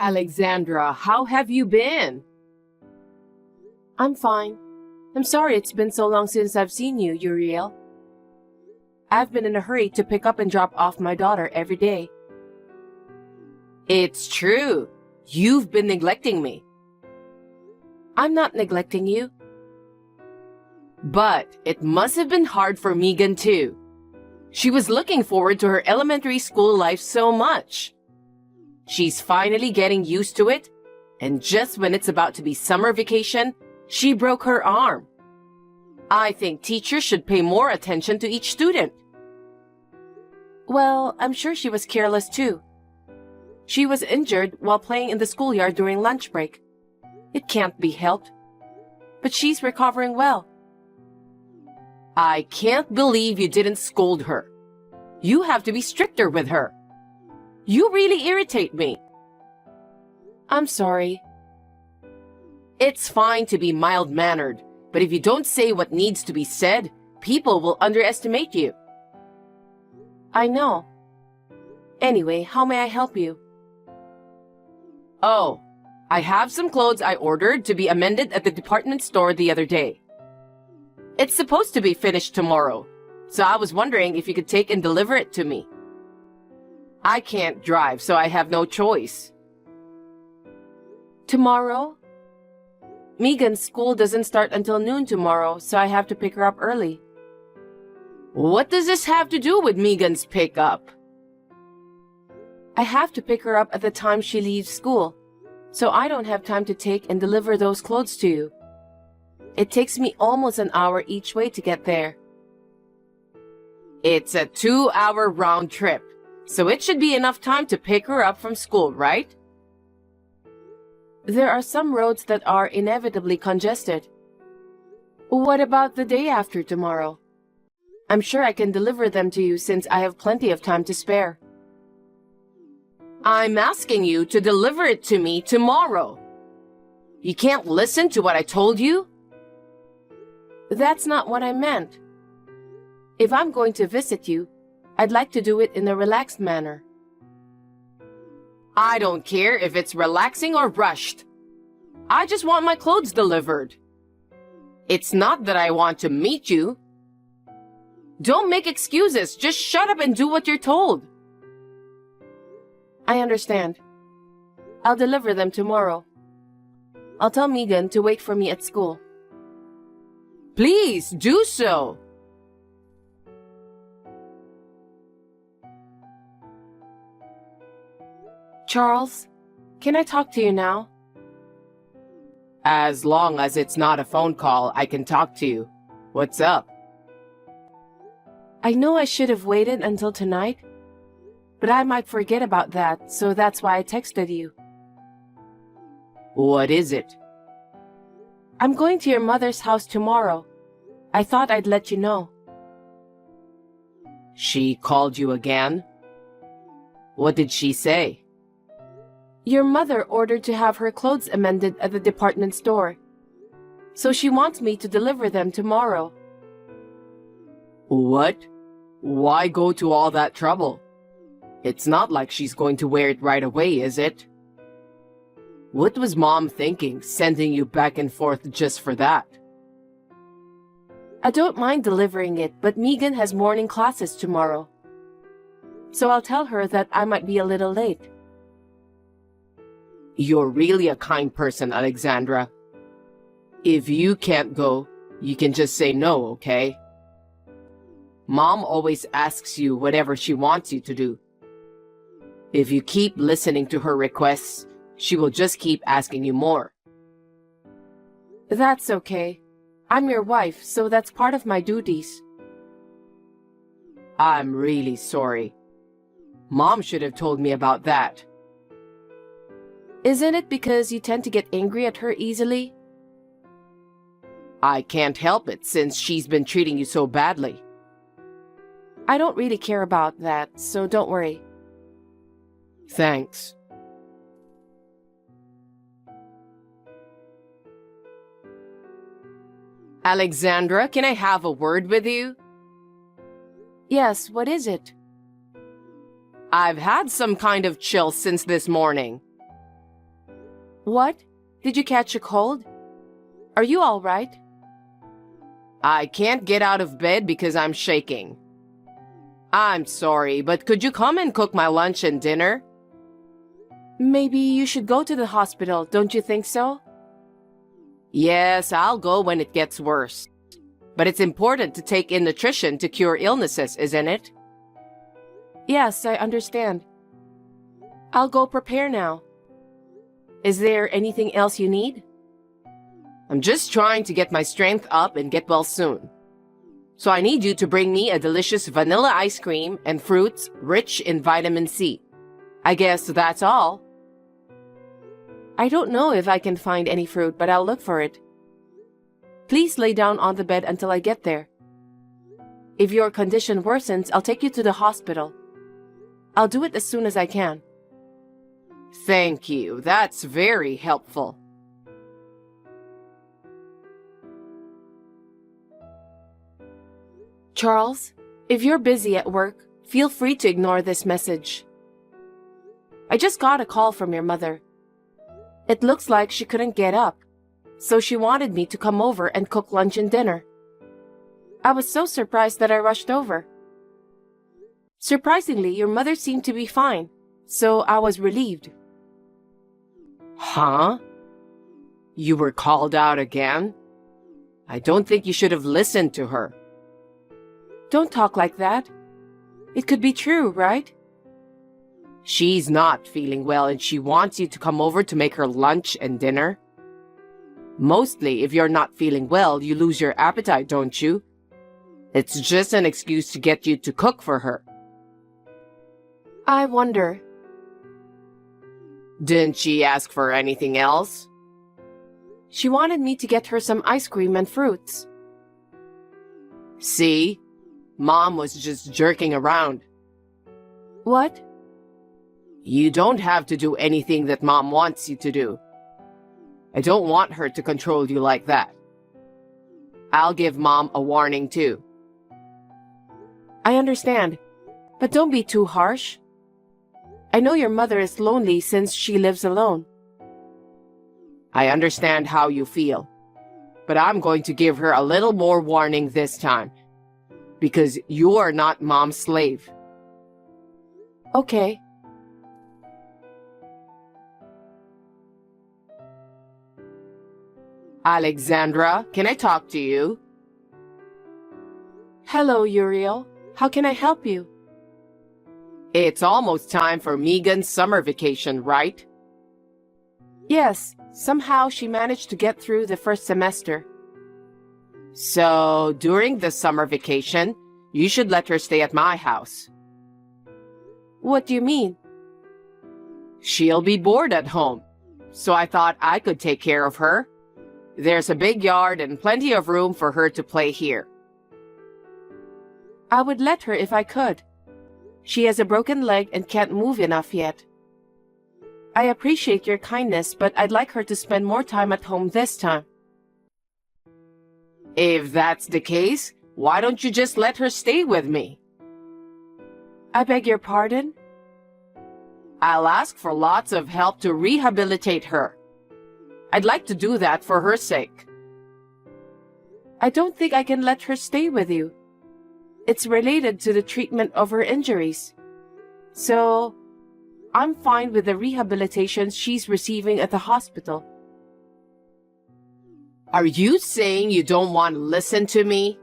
Alexandra, how have you been? I'm fine. I'm sorry it's been so long since I've seen you, Uriel. I've been in a hurry to pick up and drop off my daughter every day. It's true. You've been neglecting me. I'm not neglecting you. But it must have been hard for Megan too. She was looking forward to her elementary school life so much. She's finally getting used to it, and just when it's about to be summer vacation, she broke her arm. I think teachers should pay more attention to each student. Well, I'm sure she was careless too. She was injured while playing in the schoolyard during lunch break. It can't be helped. But she's recovering well. I can't believe you didn't scold her. You have to be stricter with her. You really irritate me. I'm sorry. It's fine to be mild-mannered, but if you don't say what needs to be said, people will underestimate you. I know. Anyway, how may I help you? Oh, I have some clothes I ordered to be amended at the department store the other day. It's supposed to be finished tomorrow, so I was wondering if you could take and deliver it to me. I can't drive, so I have no choice. Tomorrow? Megan's school doesn't start until noon tomorrow, so I have to pick her up early. What does this have to do with Megan's pickup? I have to pick her up at the time she leaves school, so I don't have time to take and deliver those clothes to you. It takes me almost an hour each way to get there. It's a 2-hour round trip, so it should be enough time to pick her up from school, right? There are some roads that are inevitably congested. What about the day after tomorrow? I'm sure I can deliver them to you since I have plenty of time to spare. I'm asking you to deliver it to me tomorrow. You can't listen to what I told you? That's not what I meant. If I'm going to visit you, I'd like to do it in a relaxed manner. I don't care if it's relaxing or rushed. I just want my clothes delivered. It's not that I want to meet you. Don't make excuses. Just shut up and do what you're told. I understand. I'll deliver them tomorrow. I'll tell Megan to wait for me at school. Please do so. Charles, can I talk to you now? As long as it's not a phone call, I can talk to you. What's up? I know I should have waited until tonight, but I might forget about that, so that's why I texted you. What is it? I'm going to your mother's house tomorrow. I thought I'd let you know. She called you again? What did she say? Your mother ordered to have her clothes amended at the department store, so she wants me to deliver them tomorrow. What? Why go to all that trouble? It's not like she's going to wear it right away, is it? What was Mom thinking, sending you back and forth just for that? I don't mind delivering it, but Megan has morning classes tomorrow, so I'll tell her that I might be a little late. You're really a kind person, Alexandra. If you can't go, you can just say no, okay? Mom always asks you whatever she wants you to do. If you keep listening to her requests, she will just keep asking you more. That's okay. I'm your wife, so that's part of my duties. I'm really sorry. Mom should have told me about that. Isn't it because you tend to get angry at her easily? I can't help it since she's been treating you so badly. I don't really care about that, so don't worry. Thanks. Alexandra, can I have a word with you? Yes, what is it? I've had some kind of chill since this morning. What? Did you catch a cold? Are you all right? I can't get out of bed because I'm shaking. I'm sorry, but could you come and cook my lunch and dinner? Maybe you should go to the hospital, don't you think so? Yes, I'll go when it gets worse. But it's important to take in nutrition to cure illnesses, isn't it? Yes, I understand. I'll go prepare now. Is there anything else you need? I'm just trying to get my strength up and get well soon. So I need you to bring me a delicious vanilla ice cream and fruits rich in vitamin C. I guess that's all. I don't know if I can find any fruit, but I'll look for it. Please lay down on the bed until I get there. If your condition worsens, I'll take you to the hospital. I'll do it as soon as I can. Thank you. That's very helpful. Charles, if you're busy at work, feel free to ignore this message. I just got a call from your mother. It looks like she couldn't get up, so she wanted me to come over and cook lunch and dinner. I was so surprised that I rushed over. Surprisingly, your mother seemed to be fine, so I was relieved. Huh? You were called out again? I don't think you should have listened to her. Don't talk like that. It could be true, right? She's not feeling well and she wants you to come over to make her lunch and dinner. Mostly, if you're not feeling well, you lose your appetite, don't you? It's just an excuse to get you to cook for her. I wonder. Didn't she ask for anything else? She wanted me to get her some ice cream and fruits. See? Mom was just jerking around. What? You don't have to do anything that Mom wants you to do. I don't want her to control you like that. I'll give Mom a warning too. I understand, but don't be too harsh. I know your mother is lonely since she lives alone. I understand how you feel, but I'm going to give her a little more warning this time, because you're not Mom's slave. Okay. Alexandra, can I talk to you? Hello, Uriel. How can I help you? It's almost time for Megan's summer vacation, right? Yes, somehow she managed to get through the first semester. So, during the summer vacation, you should let her stay at my house. What do you mean? She'll be bored at home, so I thought I could take care of her. There's a big yard and plenty of room for her to play here. I would let her if I could. She has a broken leg and can't move enough yet. I appreciate your kindness, but I'd like her to spend more time at home this time. If that's the case, why don't you just let her stay with me? I beg your pardon? I'll ask for lots of help to rehabilitate her. I'd like to do that for her sake. I don't think I can let her stay with you. It's related to the treatment of her injuries. So, I'm fine with the rehabilitation she's receiving at the hospital. Are you saying you don't want to listen to me?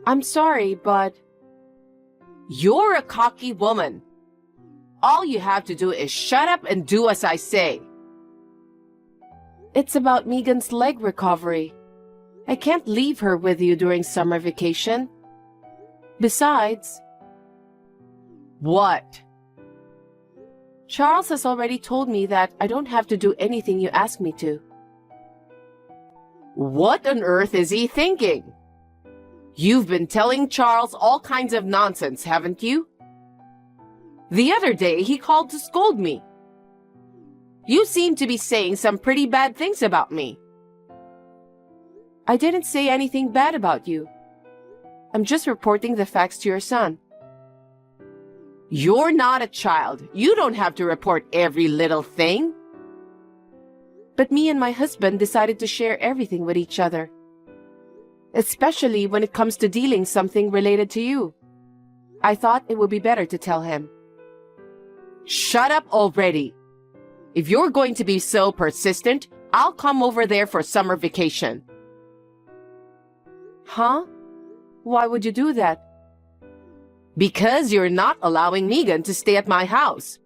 I'm sorry, but... You're a cocky woman. All you have to do is shut up and do as I say. It's about Megan's leg recovery. I can't leave her with you during summer vacation. Besides... What? Charles has already told me that I don't have to do anything you ask me to. What on earth is he thinking? You've been telling Charles all kinds of nonsense, haven't you? The other day, he called to scold me. You seem to be saying some pretty bad things about me. I didn't say anything bad about you. I'm just reporting the facts to your son. You're not a child. You don't have to report every little thing. But me and my husband decided to share everything with each other. Especially when it comes to dealing something related to you. I thought it would be better to tell him. Shut up already. If you're going to be so persistent, I'll come over there for summer vacation. Huh? Why would you do that? Because you're not allowing Megan to stay at my house.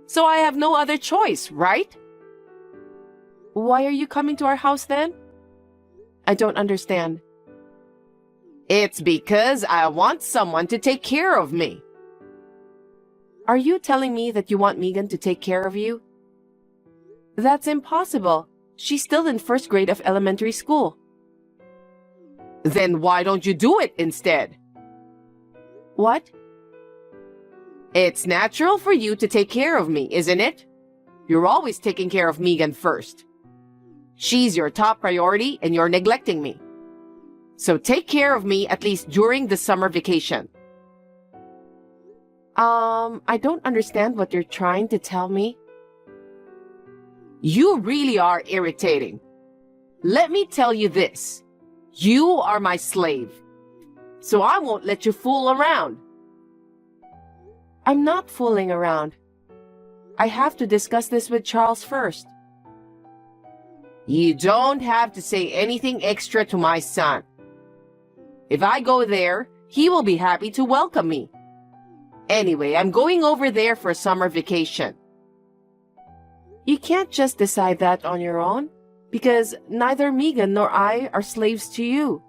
So I have no other choice, right? Why are you coming to our house then? I don't understand. It's because I want someone to take care of me. Are you telling me that you want Megan to take care of you? That's impossible. She's still in first grade of elementary school. Then why don't you do it instead? What? It's natural for you to take care of me, isn't it? You're always taking care of Megan first. She's your top priority and you're neglecting me. So take care of me at least during the summer vacation. I don't understand what you're trying to tell me. You really are irritating. Let me tell you this. You are my slave. So I won't let you fool around. I'm not fooling around. I have to discuss this with Charles first. You don't have to say anything extra to my son. If I go there, he will be happy to welcome me. Anyway, I'm going over there for summer vacation. You can't just decide that on your own, because neither Megan nor I are slaves to you.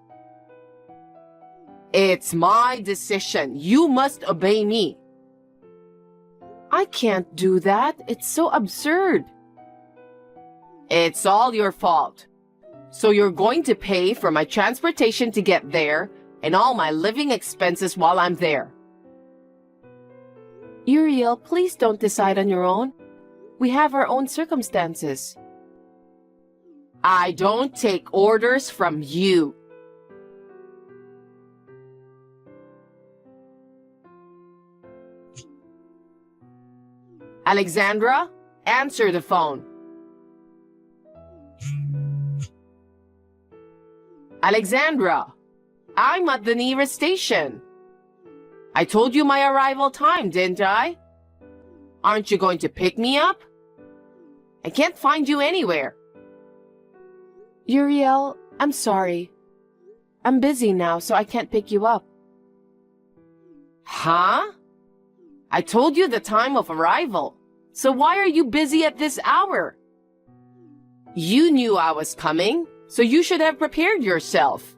It's my decision. You must obey me. I can't do that. It's so absurd. It's all your fault. So you're going to pay for my transportation to get there and all my living expenses while I'm there. Uriel, please don't decide on your own. We have our own circumstances. I don't take orders from you. Alexandra, answer the phone. Alexandra, I'm at the nearest station. I told you my arrival time, didn't I? Aren't you going to pick me up? I can't find you anywhere. Uriel, I'm sorry. I'm busy now, so I can't pick you up. Huh? I told you the time of arrival. So why are you busy at this hour? You knew I was coming, so you should have prepared yourself.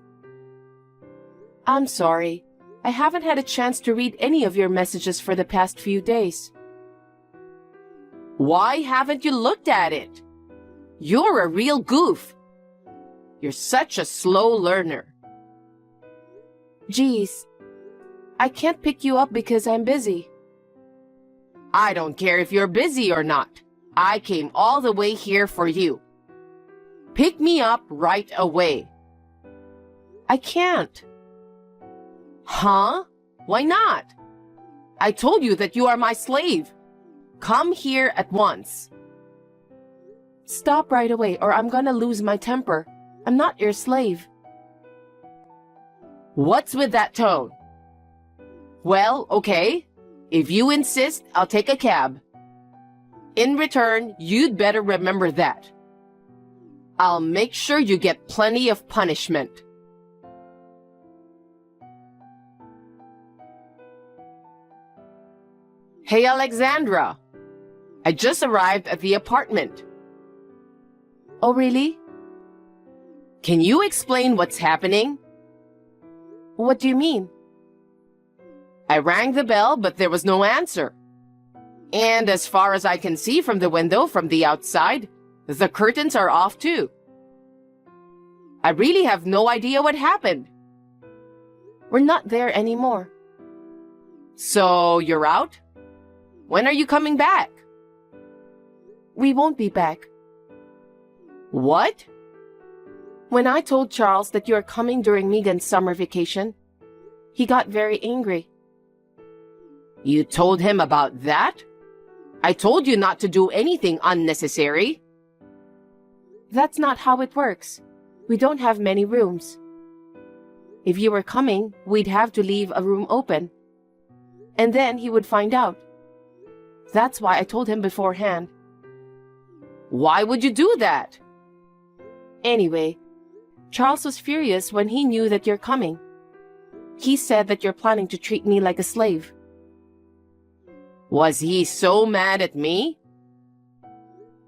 I'm sorry. I haven't had a chance to read any of your messages for the past few days. Why haven't you looked at it? You're a real goof. You're such a slow learner. Geez, I can't pick you up because I'm busy. I don't care if you're busy or not. I came all the way here for you. Pick me up right away. I can't. Huh? Why not? I told you that you are my slave. Come here at once. Stop right away or I'm gonna lose my temper. I'm not your slave. What's with that tone? Well, okay. If you insist, I'll take a cab. In return, you'd better remember that. I'll make sure you get plenty of punishment. Hey, Alexandra. I just arrived at the apartment. Oh, really? Can you explain what's happening? What do you mean? I rang the bell, but there was no answer. And as far as I can see from the window from the outside, the curtains are off too. I really have no idea what happened. We're not there anymore. So you're out? When are you coming back? We won't be back. What? When I told Charles that you are coming during Megan's summer vacation, he got very angry. You told him about that? I told you not to do anything unnecessary. That's not how it works. We don't have many rooms. If you were coming, we'd have to leave a room open. And then he would find out. That's why I told him beforehand. Why would you do that? Anyway, Charles was furious when he knew that you're coming. He said that you're planning to treat me like a slave. Was he so mad at me?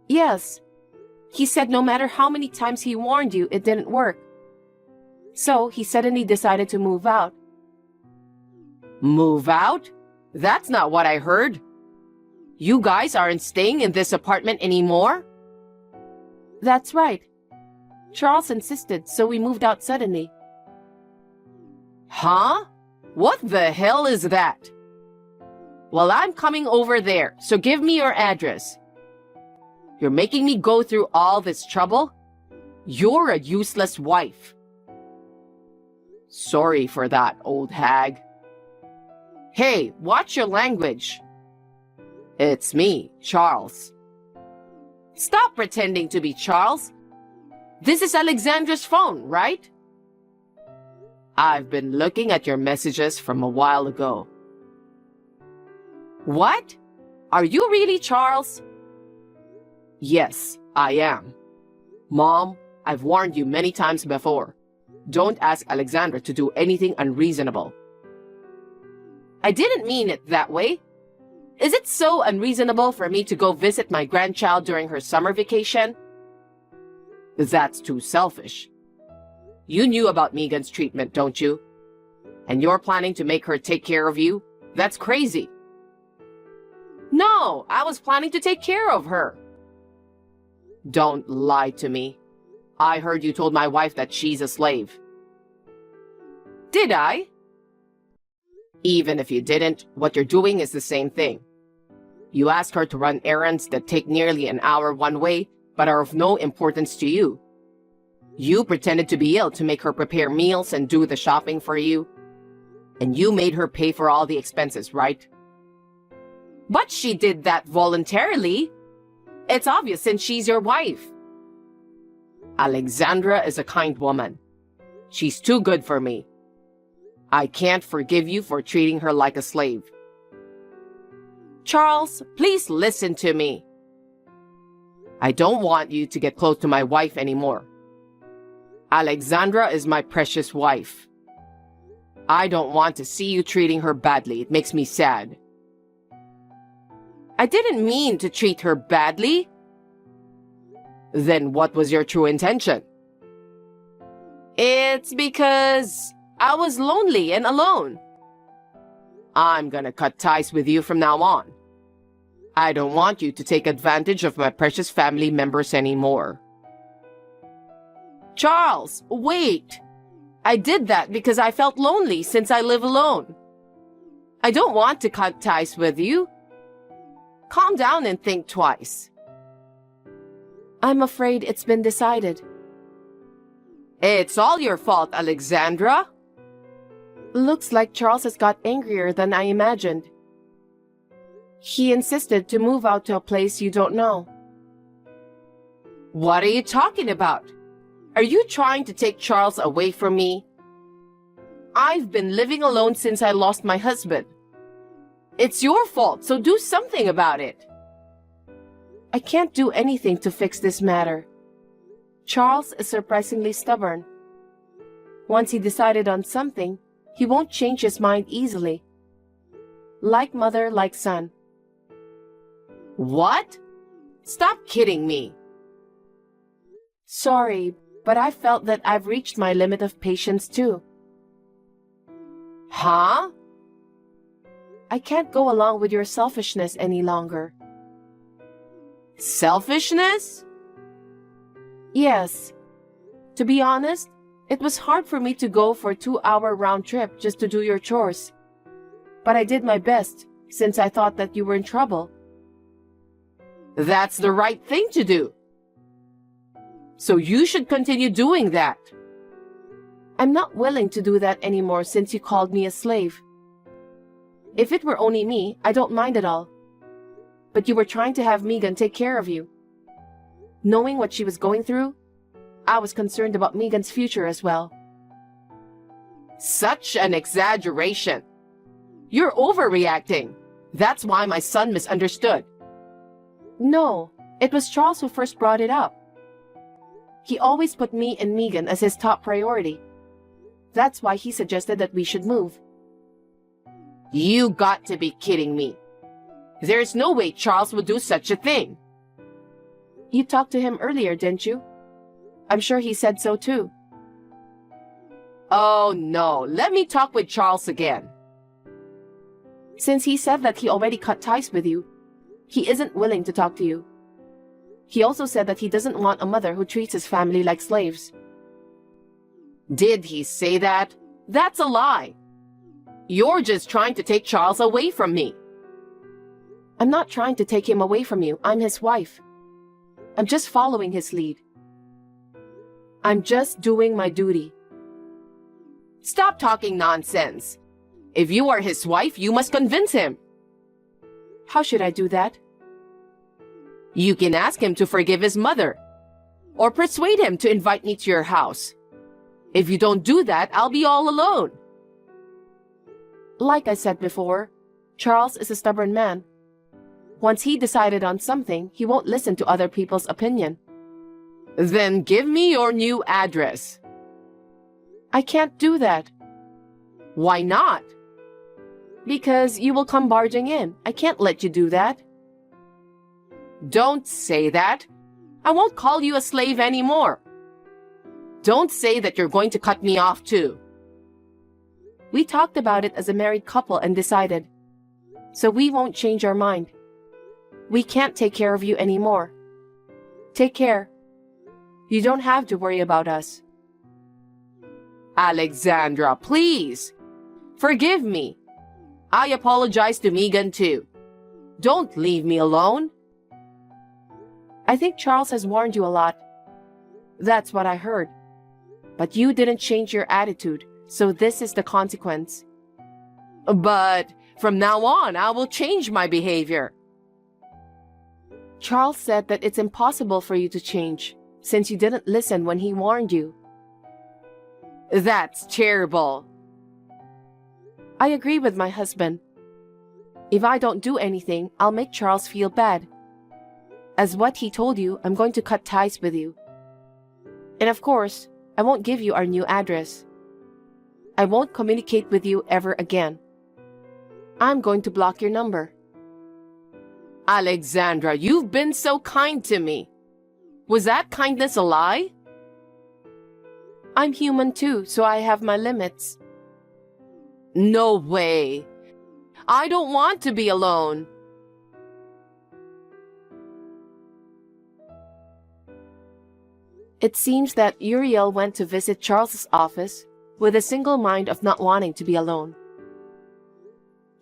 Yes. He said no matter how many times he warned you, it didn't work. So he suddenly decided to move out. Move out? That's not what I heard. You guys aren't staying in this apartment anymore? That's right. Charles insisted, so we moved out suddenly. Huh? What the hell is that? Well, I'm coming over there, so give me your address. You're making me go through all this trouble? You're a useless wife. Sorry for that, old hag. Hey, watch your language. It's me, Charles. Stop pretending to be Charles. This is Alexandra's phone, right? I've been looking at your messages from a while ago. What? Are you really Charles? Yes, I am. Mom, I've warned you many times before. Don't ask Alexandra to do anything unreasonable. I didn't mean it that way. Is it so unreasonable for me to go visit my grandchild during her summer vacation? That's too selfish. You knew about Megan's treatment, don't you? And you're planning to make her take care of you? That's crazy. No, I was planning to take care of her. Don't lie to me. I heard you told my wife that she's a slave. Did I? Even if you didn't, what you're doing is the same thing. You ask her to run errands that take nearly an hour one way, but are of no importance to you. You pretended to be ill to make her prepare meals and do the shopping for you. And you made her pay for all the expenses, right? But she did that voluntarily. It's obvious since she's your wife. Alexandra is a kind woman. She's too good for me. I can't forgive you for treating her like a slave. Charles, please listen to me. I don't want you to get close to my wife anymore. Alexandra is my precious wife. I don't want to see you treating her badly. It makes me sad. I didn't mean to treat her badly. Then what was your true intention? It's because I was lonely and alone. I'm gonna cut ties with you from now on. I don't want you to take advantage of my precious family members anymore. Charles, wait! I did that because I felt lonely since I live alone. I don't want to cut ties with you. Calm down and think twice. I'm afraid it's been decided. It's all your fault, Alexandra. Looks like Charles has got angrier than I imagined. He insisted to move out to a place you don't know. What are you talking about? Are you trying to take Charles away from me? I've been living alone since I lost my husband. It's your fault, so do something about it. I can't do anything to fix this matter. Charles is surprisingly stubborn. Once he decided on something, he won't change his mind easily. Like mother, like son. What? Stop kidding me. Sorry, but I felt that I've reached my limit of patience too. Huh? I can't go along with your selfishness any longer. Selfishness? Yes. To be honest, it was hard for me to go for a 2-hour round trip just to do your chores. But I did my best, since I thought that you were in trouble. That's the right thing to do. So you should continue doing that. I'm not willing to do that anymore since you called me a slave. If it were only me, I don't mind at all. But you were trying to have Megan take care of you. Knowing what she was going through, I was concerned about Megan's future as well. Such an exaggeration. You're overreacting. That's why my son misunderstood. No, it was Charles who first brought it up. He always put me and Megan as his top priority. That's why he suggested that we should move. You got to be kidding me. There's no way Charles would do such a thing. You talked to him earlier, didn't you? I'm sure he said so too. Oh no, let me talk with Charles again. Since he said that he already cut ties with you, he isn't willing to talk to you. He also said that he doesn't want a mother who treats his family like slaves. Did he say that? That's a lie. You're just trying to take Charles away from me. I'm not trying to take him away from you. I'm his wife. I'm just following his lead. I'm just doing my duty. Stop talking nonsense. If you are his wife, you must convince him. How should I do that? You can ask him to forgive his mother, or persuade him to invite me to your house. If you don't do that, I'll be all alone. Like I said before, Charles is a stubborn man. Once he decided on something, he won't listen to other people's opinion. Then give me your new address. I can't do that. Why not? Because you will come barging in. I can't let you do that. Don't say that. I won't call you a slave anymore. Don't say that you're going to cut me off too. We talked about it as a married couple and decided. So we won't change our mind. We can't take care of you anymore. Take care. You don't have to worry about us. Alexandra, please. Forgive me. I apologize to Megan too. Don't leave me alone. I think Charles has warned you a lot. That's what I heard. But you didn't change your attitude, so this is the consequence. But from now on, I will change my behavior. Charles said that it's impossible for you to change, since you didn't listen when he warned you. That's terrible. I agree with my husband. If I don't do anything, I'll make Charles feel bad. As what he told you, I'm going to cut ties with you. And of course, I won't give you our new address. I won't communicate with you ever again. I'm going to block your number. Alexandra, you've been so kind to me. Was that kindness a lie? I'm human too, so I have my limits. No way. I don't want to be alone. It seems that Uriel went to visit Charles's office with a single mind of not wanting to be alone.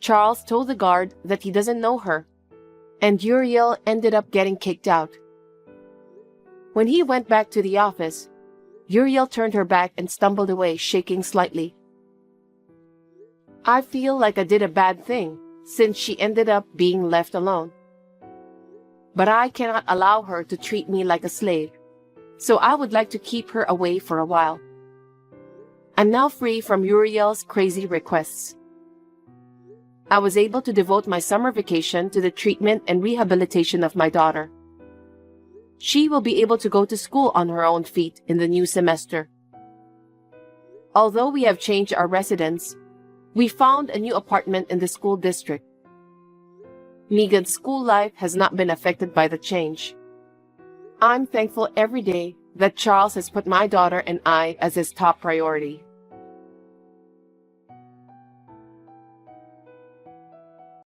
Charles told the guard that he doesn't know her, and Uriel ended up getting kicked out. When he went back to the office, Uriel turned her back and stumbled away, shaking slightly. I feel like I did a bad thing, since she ended up being left alone. But I cannot allow her to treat me like a slave, so I would like to keep her away for a while. I'm now free from Uriel's crazy requests. I was able to devote my summer vacation to the treatment and rehabilitation of my daughter. She will be able to go to school on her own feet in the new semester. Although we have changed our residence, we found a new apartment in the school district. Megan's school life has not been affected by the change. I'm thankful every day that Charles has put my daughter and I as his top priority.